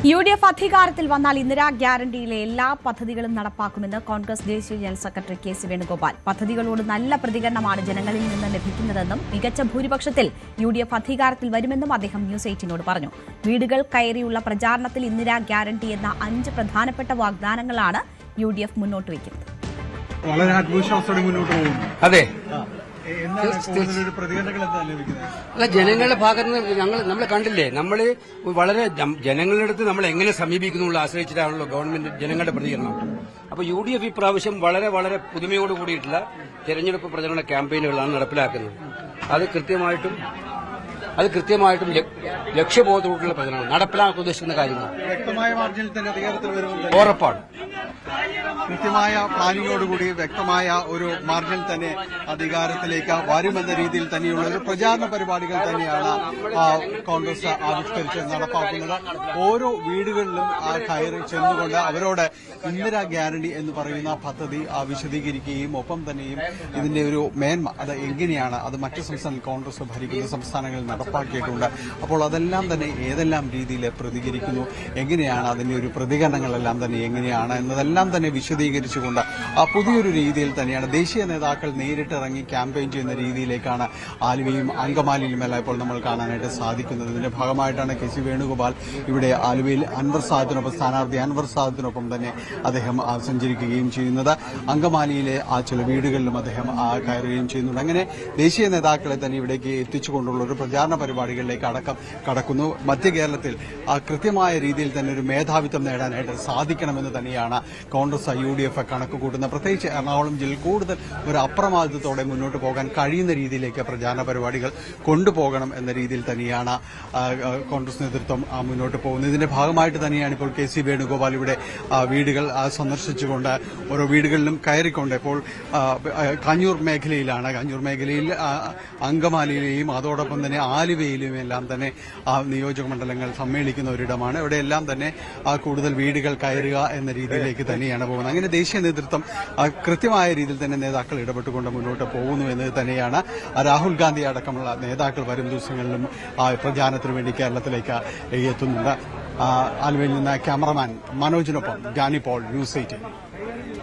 UDF അധികാരത്തിൽ വന്നാൽ ഇന്ദിരാ ഗ്യാരണ്ടിയിലെ എല്ലാ പദ്ധതികളും നടപ്പാക്കുമെന്ന് കോൺഗ്രസ് ദേശീയ general secretary K C Venugopal. പദ്ധതികളോട് നല്ല പ്രതികരണമാണ് ജനങ്ങളിൽ നിന്ന് ലഭിക്കുന്നതെന്നും മികച്ച ഭൂരിപക്ഷത്തിൽ UDF അധികാരത്തിൽ വരുമെന്നും അദ്ദേഹം ന്യൂസ് 18നോട് പറഞ്ഞു. വീടുകൾ കയറിയുള്ള പ്രചാരണത്തിൽ ഇന്ദിരാ ഗ്യാരണ്ടി എന്ന 5 പ്രധാനപ്പെട്ട വാഗ്ദാനങ്ങളാണ് UDF മുന്നോട്ട് വയ്ക്കുന്നത്. വളരെ ആത്മവിശ്വാസത്തോടെ മുന്നോട്ട് പോകുന്നു. അതെ, പ്രതികരണങ്ങൾ ജനങ്ങളുടെ ഭാഗത്ത് നിന്ന് നമ്മൾ കണ്ടില്ലേ, നമ്മൾ വളരെ ജനങ്ങളുടെ അടുത്ത് നമ്മൾ എങ്ങനെ സമീപിക്കുന്നുള്ള ആശ്രയിച്ചിട്ടാണല്ലോ ഗവൺമെന്റ് ജനങ്ങളുടെ പ്രതികരണം. അപ്പൊ UDF ഇപ്രാവശ്യം വളരെ വളരെ പുതുമയോട് കൂടിയിട്ടുള്ള തെരഞ്ഞെടുപ്പ് പ്രചരണ ക്യാമ്പയിനുകളാണ് നടപ്പിലാക്കുന്നത്. അത് കൃത്യമായിട്ടും ലക്ഷ്യബോധത്തോടുള്ള പ്രചരണം നടപ്പിലാക്കാൻ ഉദ്ദേശിക്കുന്ന കാര്യങ്ങൾ വ്യക്തമായ മാർജിനിൽ തന്നെ അധികാരത്തിൽ വരുമെന്ന് ഉറപ്പാണ്. കൃത്യമായ പ്ലാനിങ്ങോടുകൂടി വ്യക്തമായ ഒരു മാർജിൻ തന്നെ അധികാരത്തിലേക്ക് വരുമെന്ന രീതിയിൽ തന്നെയുള്ള ഒരു പ്രചാരണ പരിപാടികൾ തന്നെയാണ് കോൺഗ്രസ് ആവിഷ്കരിച്ച് നടപ്പാക്കുന്നത്. ഓരോ വീടുകളിലും കയറി ചെന്നുകൊണ്ട് അവരോട് ഇന്ദിരാ ഗ്യാരണ്ടി എന്ന് പറയുന്ന പദ്ധതി വിശദീകരിക്കുകയും ഒപ്പം തന്നെയും ഇതിന്റെ ഒരു മേന്മ അത് എങ്ങനെയാണ്, അത് മറ്റ് സംസ്ഥാനങ്ങളിൽ കോൺഗ്രസ് ഭരിക്കുന്ന സംസ്ഥാനങ്ങളിൽ നടപ്പാക്കിയിട്ടുണ്ട്. അപ്പോൾ അതെല്ലാം തന്നെ ഏതെല്ലാം രീതിയിൽ പ്രതികരിക്കുന്നു, എങ്ങനെയാണ് അതിന്റെ ഒരു പ്രതികരണങ്ങളെല്ലാം തന്നെ എങ്ങനെയാണ് എന്നതെല്ലാം തന്നെ വിശദീകരിച്ചുകൊണ്ട് പുതിയൊരു രീതിയിൽ തന്നെയാണ് ദേശീയ നേതാക്കൾ നേരിട്ടിറങ്ങി ക്യാമ്പയിൻ ചെയ്യുന്ന രീതിയിലേക്കാണ് ആലുവയും അങ്കമാലിയിലുമെല്ലാം ഇപ്പോൾ നമ്മൾ കാണാനായിട്ട് സാധിക്കുന്നത്. ഇതിന്റെ ഭാഗമായിട്ടാണ് കെ സി വേണുഗോപാൽ ഇവിടെ ആലുവയിൽ സ്ഥാനാർത്ഥി അൻവർ സാദത്തിനൊപ്പം തന്നെ അദ്ദേഹം സഞ്ചരിക്കുകയും ചെയ്യുന്നത്. അങ്കമാലിയിലെ ചില വീടുകളിലും അദ്ദേഹം കയറുകയും ചെയ്യുന്നുണ്ട്. അങ്ങനെ ദേശീയ നേതാക്കളെ തന്നെ ഇവിടേക്ക് എത്തിച്ചുകൊണ്ടുള്ള ഒരു പ്രചാരണ പരിപാടികളിലേക്ക് അടക്കം കടക്കുന്നു. മധ്യ കേരളത്തിൽ കൃത്യമായ രീതിയിൽ തന്നെ ഒരു മേധാവിത്വം നേടാനായിട്ട് സാധിക്കണമെന്ന് തന്നെയാണ് കോൺഗ്രസ് UDF കണക്ക് കൂട്ടുന്ന. പ്രത്യേകിച്ച് എറണാകുളം ജില്ലയിൽ കൂടുതൽ ഒരു അപ്രമാദിത്വത്തോടെ മുന്നോട്ട് പോകാൻ കഴിയുന്ന രീതിയിലേക്ക് പ്രചാരണ പരിപാടികൾ കൊണ്ടുപോകണം എന്ന രീതിയിൽ തന്നെയാണ് കോൺഗ്രസ് നേതൃത്വം മുന്നോട്ട് പോകുന്നത്. ഇതിന്റെ ഭാഗമായിട്ട് തന്നെയാണ് ഇപ്പോൾ കെ സി വേണുഗോപാൽ ഇവിടെ വീടുകൾ സന്ദർശിച്ചുകൊണ്ട് ഓരോ വീടുകളിലും കയറിക്കൊണ്ട് ഇപ്പോൾ കഞ്ഞൂർ മേഖലയിലാണ്. കഞ്ഞൂർ മേഖലയിൽ അങ്കമാലിയിലെയും അതോടൊപ്പം തന്നെ ആലുവയിലും എല്ലാം തന്നെ നിയോജക മണ്ഡലങ്ങൾ സമ്മേളിക്കുന്ന ഒരിടമാണ്. ഇവിടെയെല്ലാം തന്നെ കൂടുതൽ വീടുകൾ കയറുക എന്ന രീതിയിലേക്ക് തന്നെയാണ് പോകുന്നത്. അങ്ങനെ ദേശീയ നേതൃത്വം കൃത്യമായ രീതിയിൽ തന്നെ നേതാക്കൾ ഇടപെട്ടുകൊണ്ട് മുന്നോട്ട് പോകുന്നു എന്ന് തന്നെയാണ്. രാഹുൽ ഗാന്ധി അടക്കമുള്ള നേതാക്കൾ വരും ദിവസങ്ങളിലും പ്രചാരണത്തിന് വേണ്ടി കേരളത്തിലേക്ക് എത്തുന്നുണ്ട്. ആലുവയിൽ നിന്ന് ക്യാമറമാൻ മനോജിനൊപ്പം ജാനി പോൾ, ന്യൂസ് 18.